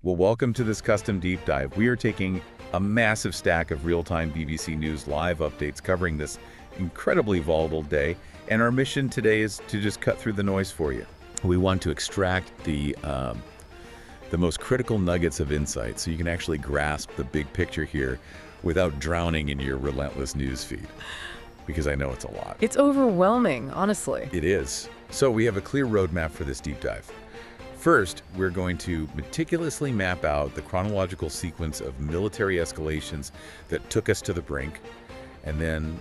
Well, welcome to this custom deep dive. We are taking a massive stack of real-time BBC News live updates covering this incredibly volatile day, and our mission today is to just cut through the noise for you. We want to extract the most critical nuggets of insight so you can actually grasp the big picture here without drowning in your relentless news feed, because I know it's a lot. It's overwhelming, honestly. It is. So we have a clear roadmap for this deep dive. First, we're going to meticulously map out the chronological sequence of military escalations that took us to the brink, and then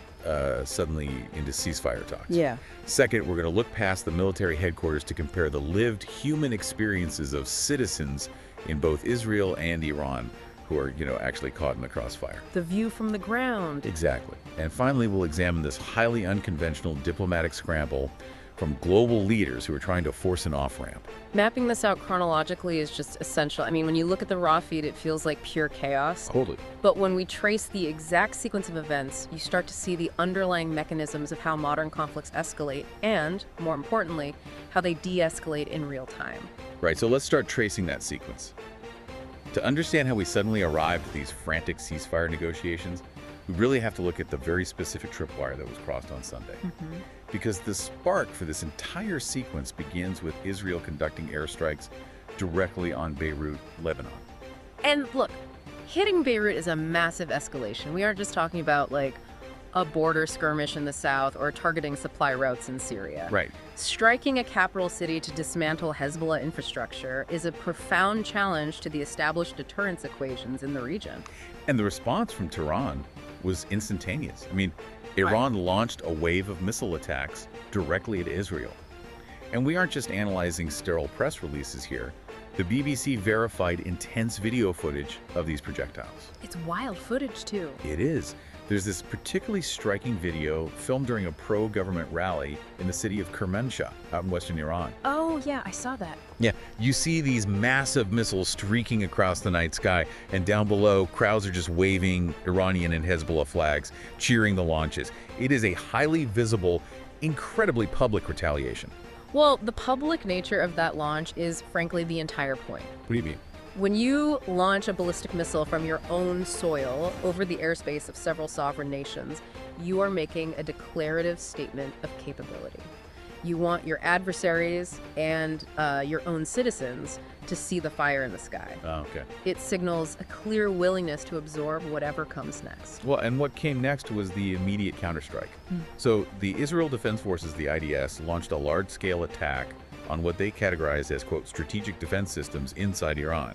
suddenly into ceasefire talks. Yeah. Second, we're going to look past the military headquarters to compare the lived human experiences of citizens in both Israel and Iran who are, actually caught in the crossfire. The view from the ground. Exactly. And finally, we'll examine this highly unconventional diplomatic scramble from global leaders who are trying to force an off-ramp. Mapping this out chronologically is just essential. I mean, when you look at the raw feed, it feels like pure chaos. Totally. But when we trace the exact sequence of events, you start to see the underlying mechanisms of how modern conflicts escalate and, more importantly, how they de-escalate in real time. Right, so let's start tracing that sequence. To understand how we suddenly arrived at these frantic ceasefire negotiations, we really have to look at the very specific tripwire that was crossed on Sunday. Because the spark for this entire sequence begins with Israel conducting airstrikes directly on Beirut, Lebanon. And look, hitting Beirut is a massive escalation. We aren't just talking about, like, a border skirmish in the south or targeting supply routes in Syria. Right. Striking a capital city to dismantle Hezbollah infrastructure is a profound challenge to the established deterrence equations in the region. And the response from Tehran was instantaneous. I mean, Iran launched a wave of missile attacks directly at Israel. And we aren't just analyzing sterile press releases here. The BBC verified intense video footage of these projectiles. It's wild footage, too. It is. There's this particularly striking video filmed during a pro-government rally in the city of Kermanshah, out in western Iran. Oh, yeah, I saw that. Yeah, you see these massive missiles streaking across the night sky, and down below, crowds are just waving Iranian and Hezbollah flags, cheering the launches. It is a highly visible, incredibly public retaliation. Well, the public nature of that launch is, frankly, the entire point. What do you mean? When you launch a ballistic missile from your own soil over the airspace of several sovereign nations, you are making a declarative statement of capability. You want your adversaries and your own citizens to see the fire in the sky. Oh, okay. It signals a clear willingness to absorb whatever comes next. Well, and what came next was the immediate counterstrike. So the Israel Defense Forces, the IDF, launched a large-scale attack on what they categorized as, quote, strategic defense systems inside Iran.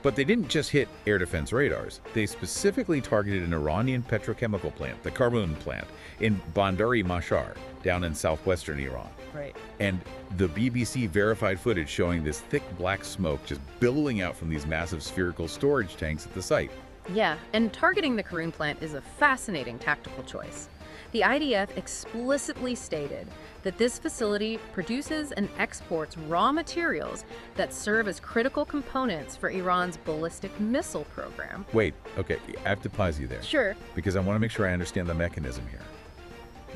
But they didn't just hit air defense radars. They specifically targeted an Iranian petrochemical plant, the Carbon plant, in Bandar-e Mashar, down in southwestern Iran. Right. And the BBC verified footage showing this thick black smoke just billowing out from these massive spherical storage tanks at the site. Yeah, and targeting the Karun plant is a fascinating tactical choice. The IDF explicitly stated that this facility produces and exports raw materials that serve as critical components for Iran's ballistic missile program. Wait, okay, I have to pause you there. Sure. Because I want to make sure I understand the mechanism here.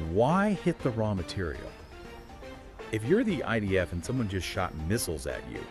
Why hit the raw material? If you're the IDF and someone just shot missiles at you,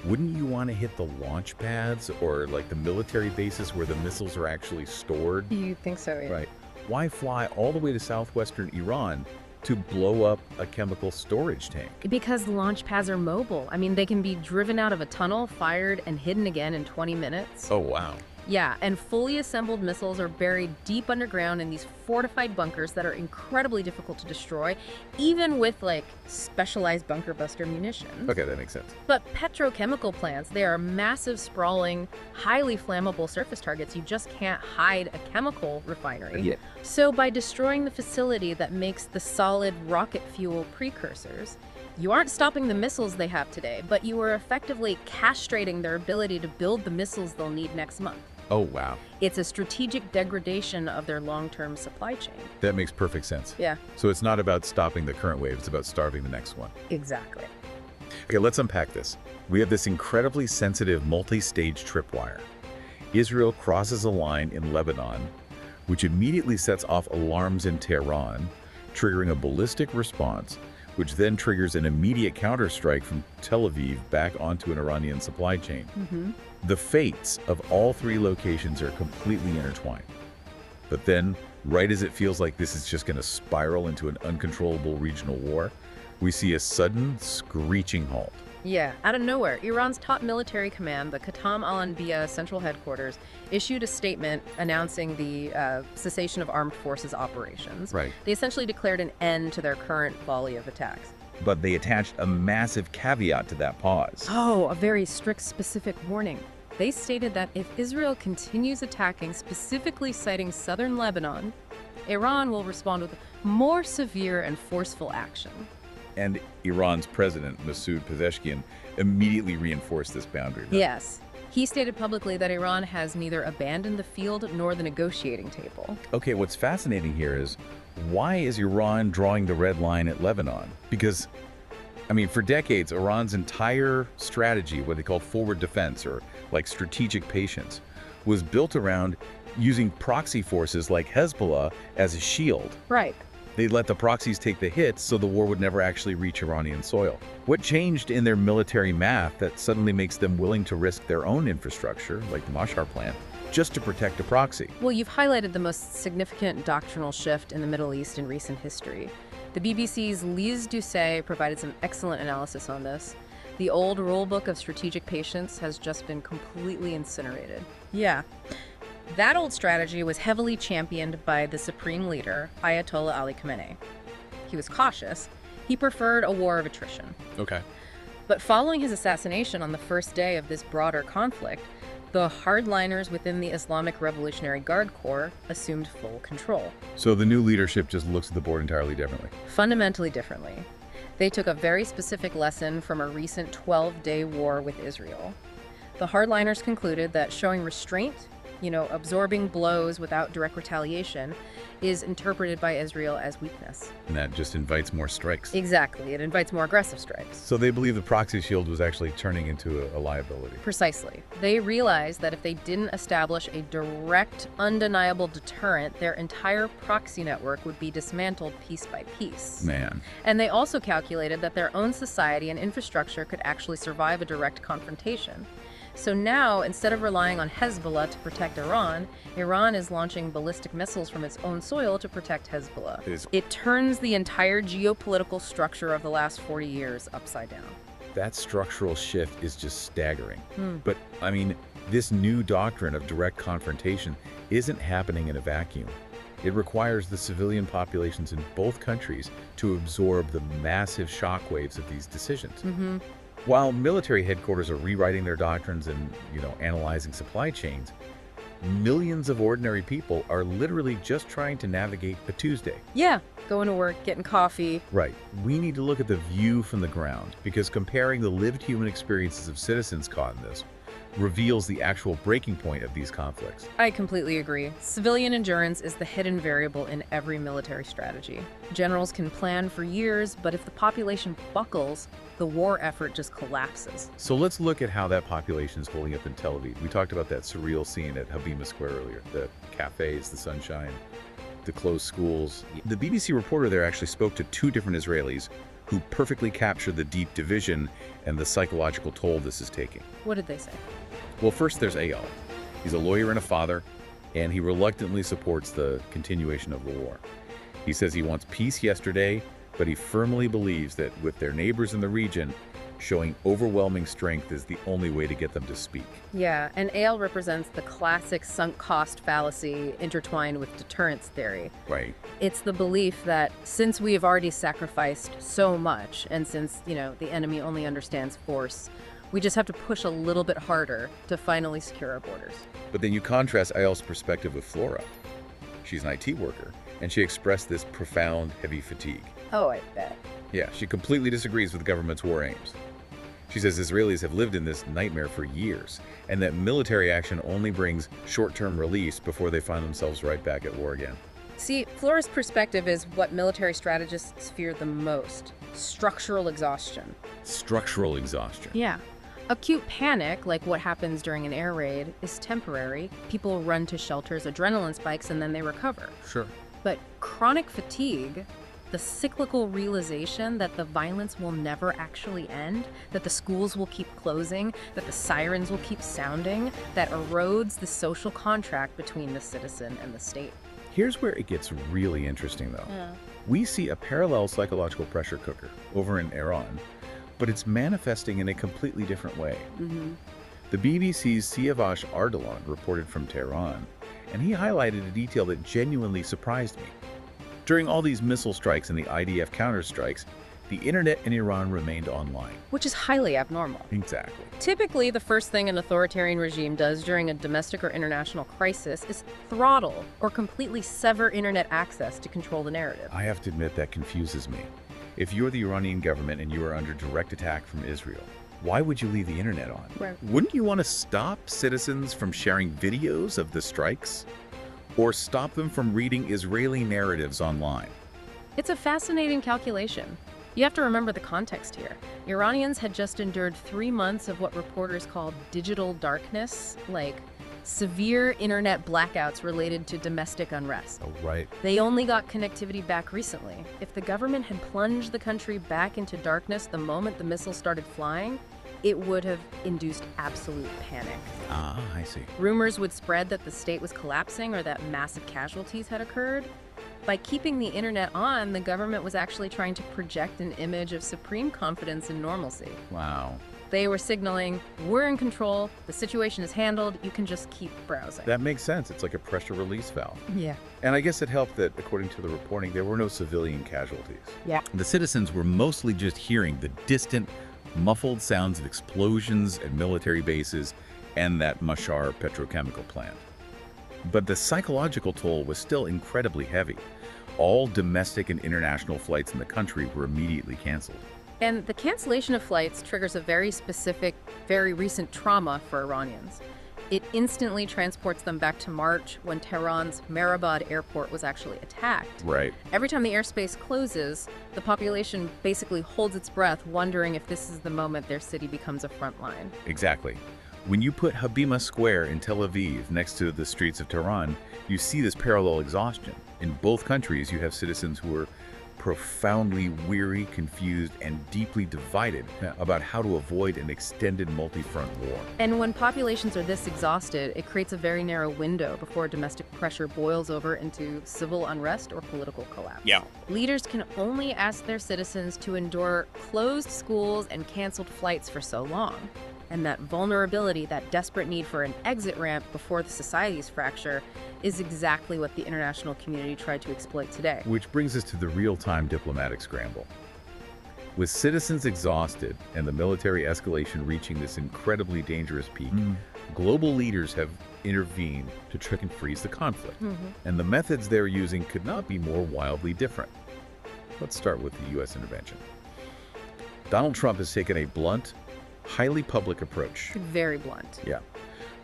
wouldn't you want to hit the launch pads or like the military bases where the missiles are actually stored? You think so, yeah. Right. Why fly all the way to southwestern Iran to blow up a chemical storage tank? Because launch pads are mobile. I mean, they can be driven out of a tunnel, fired, and hidden again in 20 minutes. Oh, wow. Yeah, and fully assembled missiles are buried deep underground in these fortified bunkers that are incredibly difficult to destroy, even with, like, specialized bunker buster munitions. Okay, that makes sense. But petrochemical plants, they are massive, sprawling, highly flammable surface targets. You just can't hide a chemical refinery. Yeah. So by destroying the facility that makes the solid rocket fuel precursors, you aren't stopping the missiles they have today, but you are effectively castrating their ability to build the missiles they'll need next month. Oh, wow. It's a strategic degradation of their long-term supply chain. That makes perfect sense. Yeah. So it's not about stopping the current wave, it's about starving the next one. Exactly. Okay, let's unpack this. We have this incredibly sensitive multi-stage tripwire. Israel crosses a line in Lebanon, which immediately sets off alarms in Tehran, triggering a ballistic response, which then triggers an immediate counterstrike from Tel Aviv back onto an Iranian supply chain. The fates of all three locations are completely intertwined. But then, right as it feels like this is just going to spiral into an uncontrollable regional war, we see a sudden, screeching halt. Yeah, out of nowhere, Iran's top military command, the Qatam al-Anbiya Central Headquarters, issued a statement announcing the cessation of armed forces operations. Right. They essentially declared an end to their current volley of attacks. But they attached a massive caveat to that pause. Oh, a very strict, specific warning. They stated that if Israel continues attacking, specifically citing southern Lebanon, Iran will respond with more severe and forceful action. And Iran's president, Masoud Pezeshkian, immediately reinforced this boundary. Yes. He stated publicly that Iran has neither abandoned the field nor the negotiating table. Okay, what's fascinating here is, why is Iran drawing the red line at Lebanon? Because, I mean, for decades, Iran's entire strategy, what they call forward defense, or like strategic patience, was built around using proxy forces like Hezbollah as a shield. Right. They'd let the proxies take the hits so the war would never actually reach Iranian soil. What changed in their military math that suddenly makes them willing to risk their own infrastructure, like the Mashhar plant, just to protect a proxy? Well, you've highlighted the most significant doctrinal shift in the Middle East in recent history. The BBC's Lise Doucet provided some excellent analysis on this. The old rulebook of strategic patience has just been completely incinerated. Yeah. That old strategy was heavily championed by the supreme leader, Ayatollah Ali Khamenei. He was cautious. He preferred a war of attrition. Okay. But following his assassination on the first day of this broader conflict, the hardliners within the Islamic Revolutionary Guard Corps assumed full control. So the new leadership just looks at the board entirely differently. Fundamentally differently. They took a very specific lesson from a recent 12-day war with Israel. The hardliners concluded that showing restraint, absorbing blows without direct retaliation, is interpreted by Israel as weakness. And that just invites more strikes. Exactly. It invites more aggressive strikes. So they believe the proxy shield was actually turning into a liability. Precisely. They realized that if they didn't establish a direct, undeniable deterrent, their entire proxy network would be dismantled piece by piece. Man. And they also calculated that their own society and infrastructure could actually survive a direct confrontation. So now, instead of relying on Hezbollah to protect Iran, Iran is launching ballistic missiles from its own soil to protect Hezbollah. It turns the entire geopolitical structure of the last 40 years upside down. That structural shift is just staggering. But, I mean, this new doctrine of direct confrontation isn't happening in a vacuum. It requires the civilian populations in both countries to absorb the massive shockwaves of these decisions. While military headquarters are rewriting their doctrines and, analyzing supply chains, millions of ordinary people are literally just trying to navigate a Tuesday. Yeah, going to work, getting coffee. Right. We need to look at the view from the ground, because comparing the lived human experiences of citizens caught in this reveals the actual breaking point of these conflicts. I completely agree. Civilian endurance is the hidden variable in every military strategy. Generals can plan for years, but if the population buckles, the war effort just collapses. So let's look at how that population is holding up in Tel Aviv. We talked about that surreal scene at Habima Square earlier. The cafes, the sunshine, the closed schools. The BBC reporter there actually spoke to two different Israelis who perfectly captured the deep division and the psychological toll this is taking. What did they say? Well, first there's Eyal. He's a lawyer and a father, and he reluctantly supports the continuation of the war. He says he wants peace yesterday, but he firmly believes that with their neighbors in the region, showing overwhelming strength is the only way to get them to speak. Yeah, and Eyal represents the classic sunk cost fallacy intertwined with deterrence theory. Right. It's the belief that since we have already sacrificed so much, and since, the enemy only understands force, we just have to push a little bit harder to finally secure our borders. But then you contrast Eyal's perspective with Flora. She's an IT worker, and she expressed this profound, heavy fatigue. Oh, I bet. Yeah, she completely disagrees with the government's war aims. She says Israelis have lived in this nightmare for years, and that military action only brings short-term release before they find themselves right back at war again. See, Flora's perspective is what military strategists fear the most: structural exhaustion. Structural exhaustion. Yeah. Acute panic, like what happens during an air raid, is temporary. People run to shelters, adrenaline spikes, and then they recover. Sure. But chronic fatigue, the cyclical realization that the violence will never actually end, that the schools will keep closing, that the sirens will keep sounding, that erodes the social contract between the citizen and the state. Here's where it gets really interesting, though. Yeah. We see a parallel psychological pressure cooker over in Iran, but it's manifesting in a completely different way. The BBC's Siavash Ardalan reported from Tehran, and he highlighted a detail that genuinely surprised me. During all these missile strikes and the IDF counterstrikes, the internet in Iran remained online. Which is highly abnormal. Exactly. Typically, the first thing an authoritarian regime does during a domestic or international crisis is throttle or completely sever internet access to control the narrative. I have to admit that confuses me. If you're the Iranian government and you are under direct attack from Israel, why would you leave the internet on? Right. Wouldn't you want to stop citizens from sharing videos of the strikes? Or stop them from reading Israeli narratives online? It's a fascinating calculation. You have to remember the context here. Iranians had just endured 3 months of what reporters called digital darkness, like severe internet blackouts related to domestic unrest. Oh, right. They only got connectivity back recently. If the government had plunged the country back into darkness the moment the missiles started flying, it would have induced absolute panic. Ah, I see. Rumors would spread that the state was collapsing or that massive casualties had occurred. By keeping the internet on, the government was actually trying to project an image of supreme confidence and normalcy. Wow. They were signaling, we're in control, the situation is handled, you can just keep browsing. That makes sense. It's like a pressure release valve. Yeah. And I guess it helped that, according to the reporting, there were no civilian casualties. Yeah. The citizens were mostly just hearing the distant, muffled sounds of explosions at military bases and that Mashhar petrochemical plant. But the psychological toll was still incredibly heavy. All domestic and international flights in the country were immediately canceled. And the cancellation of flights triggers a very specific, very recent trauma for Iranians. It instantly transports them back to March when Tehran's Mehrabad airport was actually attacked. Right. Every time the airspace closes, the population basically holds its breath, wondering if this is the moment their city becomes a front line. Exactly. When you put Habima Square in Tel Aviv next to the streets of Tehran, you see this parallel exhaustion. In both countries, you have citizens who are profoundly weary, confused, and deeply divided about how to avoid an extended multi-front war. And when populations are this exhausted, it creates a very narrow window before domestic pressure boils over into civil unrest or political collapse. Yeah. Leaders can only ask their citizens to endure closed schools and canceled flights for so long. And that vulnerability, that desperate need for an exit ramp before the society's fracture, is exactly what the international community tried to exploit today. Which brings us to the real-time diplomatic scramble. With citizens exhausted and the military escalation reaching this incredibly dangerous peak, global leaders have intervened to try and freeze the conflict. And the methods they're using could not be more wildly different. Let's start with the U.S. intervention. Donald Trump has taken a blunt, highly public approach. Very blunt. Yeah.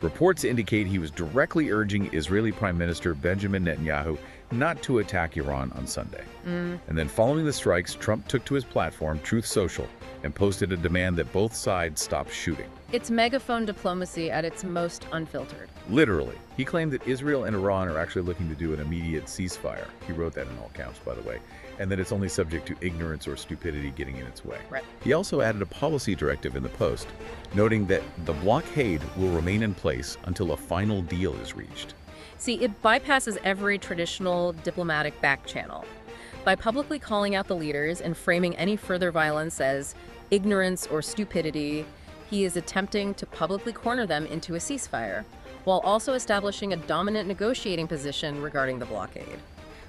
Reports indicate he was directly urging Israeli Prime Minister Benjamin Netanyahu not to attack Iran on Sunday. And then following the strikes, Trump took to his platform, Truth Social, and posted a demand that both sides stop shooting. It's megaphone diplomacy at its most unfiltered. Literally. He claimed that Israel and Iran are actually looking to do an immediate ceasefire. He wrote that in all caps, by the way. And that it's only subject to ignorance or stupidity getting in its way. Right. He also added a policy directive in the post, noting that the blockade will remain in place until a final deal is reached. See, it bypasses every traditional diplomatic back channel. By publicly calling out the leaders and framing any further violence as ignorance or stupidity, he is attempting to publicly corner them into a ceasefire, while also establishing a dominant negotiating position regarding the blockade.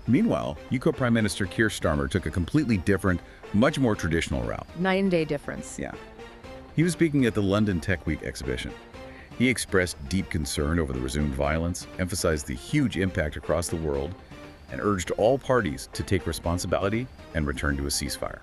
Meanwhile, UK Prime Minister Keir Starmer took a completely different, much more traditional route. Night and day difference. Yeah. He was speaking at the London Tech Week exhibition. He expressed deep concern over the resumed violence, emphasized the huge impact across the world, and urged all parties to take responsibility and return to a ceasefire.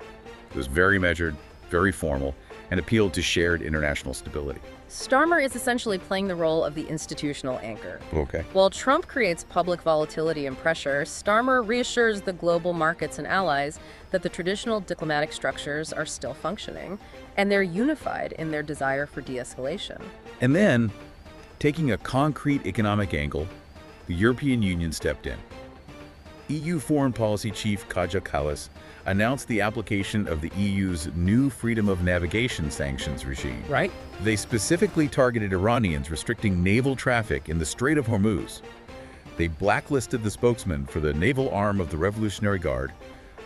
It was very measured, very formal, and appealed to shared international stability. Starmer is essentially playing the role of the institutional anchor. Okay. While Trump creates public volatility and pressure, Starmer reassures the global markets and allies that the traditional diplomatic structures are still functioning, and they're unified in their desire for de-escalation. And then, taking a concrete economic angle, the European Union stepped in. EU Foreign Policy Chief Kaja Kallas announced the application of the EU's new freedom of navigation sanctions regime. Right? They specifically targeted Iranians restricting naval traffic in the Strait of Hormuz. They blacklisted the spokesman for the naval arm of the Revolutionary Guard,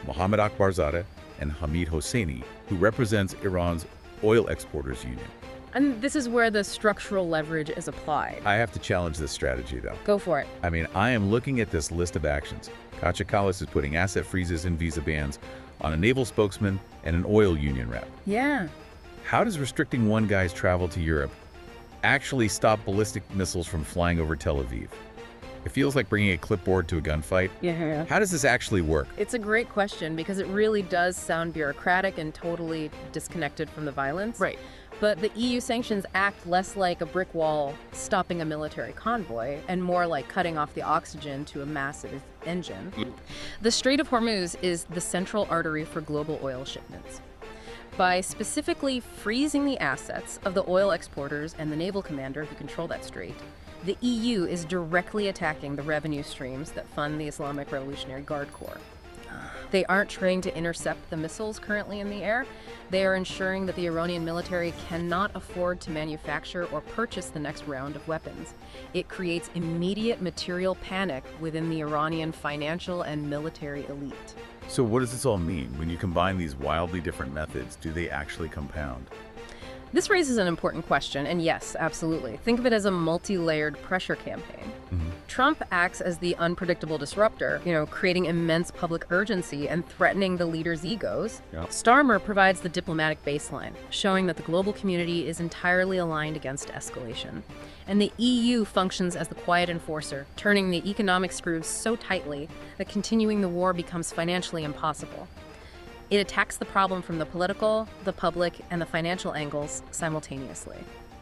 Mohammad Akbarzadeh, and Hamid Hosseini, who represents Iran's Oil Exporters Union. And this is where the structural leverage is applied. I have to challenge this strategy, though. Go for it. I mean, I am looking at this list of actions. Kaja Kallas is putting asset freezes and visa bans on a naval spokesman and an oil union rep. Yeah. How does restricting one guy's travel to Europe actually stop ballistic missiles from flying over Tel Aviv? It feels like bringing a clipboard to a gunfight. Yeah. How does this actually work? It's a great question because it really does sound bureaucratic and totally disconnected from the violence. Right. But the EU sanctions act less like a brick wall stopping a military convoy and more like cutting off the oxygen to a massive engine. The Strait of Hormuz is the central artery for global oil shipments. By specifically freezing the assets of the oil exporters and the naval commander who control that strait, the EU is directly attacking the revenue streams that fund the Islamic Revolutionary Guard Corps. They aren't trained to intercept the missiles currently in the air. They are ensuring that the Iranian military cannot afford to manufacture or purchase the next round of weapons. It creates immediate material panic within the Iranian financial and military elite. So what does this all mean? When you combine these wildly different methods, do they actually compound? This raises an important question, and yes, absolutely. Think of it as a multi-layered pressure campaign. Trump acts as the unpredictable disruptor, creating immense public urgency and threatening the leaders' egos. Yep. Starmer provides the diplomatic baseline, showing that the global community is entirely aligned against escalation. And the EU functions as the quiet enforcer, turning the economic screws so tightly that continuing the war becomes financially impossible. It attacks the problem from the political, the public, and the financial angles simultaneously.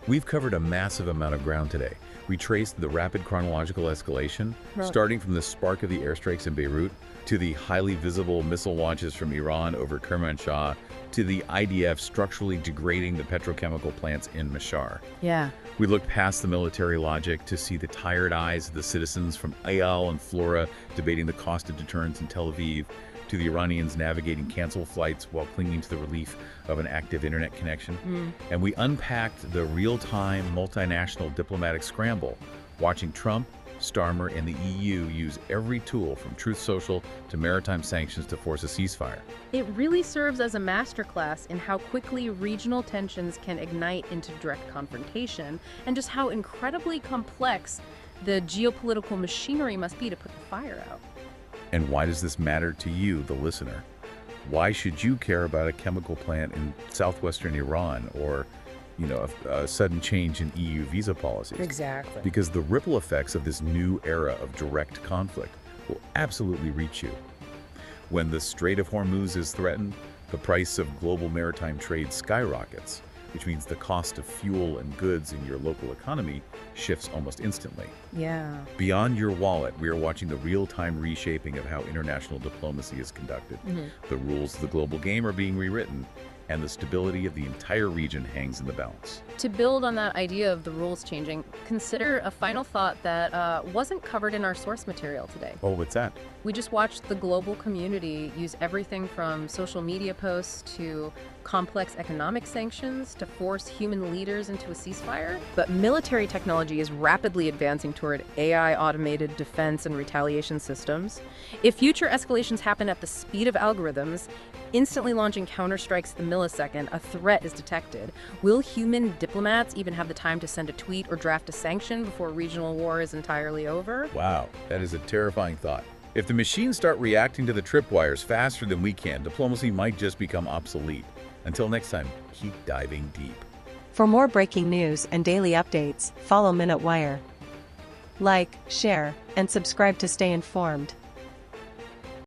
We've covered a massive amount of ground today. We traced the rapid chronological escalation, starting from the spark of the airstrikes in Beirut, to the highly visible missile launches from Iran over Kermanshah, to the IDF structurally degrading the petrochemical plants in Mashhar. Yeah. We looked past the military logic to see the tired eyes of the citizens from Ayal and Flora debating the cost of deterrence in Tel Aviv, to the Iranians navigating canceled flights while clinging to the relief of an active internet connection. And we unpacked the real-time multinational diplomatic scramble, watching Trump, Starmer, and the EU use every tool from Truth Social to maritime sanctions to force a ceasefire. It really serves as a masterclass in how quickly regional tensions can ignite into direct confrontation and just how incredibly complex the geopolitical machinery must be to put the fire out. And why does this matter to you, the listener? Why should you care about a chemical plant in southwestern Iran or, a sudden change in EU visa policies? Exactly. Because the ripple effects of this new era of direct conflict will absolutely reach you. When the Strait of Hormuz is threatened, the price of global maritime trade skyrockets, which means the cost of fuel and goods in your local economy shifts almost instantly. Yeah. Beyond your wallet, we are watching the real-time reshaping of how international diplomacy is conducted. The rules of the global game are being rewritten, and the stability of the entire region hangs in the balance. To build on that idea of the rules changing, consider a final thought that wasn't covered in our source material today. Oh, what's that? We just watched the global community use everything from social media posts to complex economic sanctions to force human leaders into a ceasefire. But military technology is rapidly advancing toward AI-automated defense and retaliation systems. If future escalations happen at the speed of algorithms, instantly launching counterstrikes the millisecond a threat is detected, will human diplomats even have the time to send a tweet or draft a sanction before regional war is entirely over? Wow, that is a terrifying thought. If the machines start reacting to the tripwires faster than we can, diplomacy might just become obsolete. Until next time, keep diving deep. For more breaking news and daily updates, follow MinuteWire. Like, share, and subscribe to stay informed.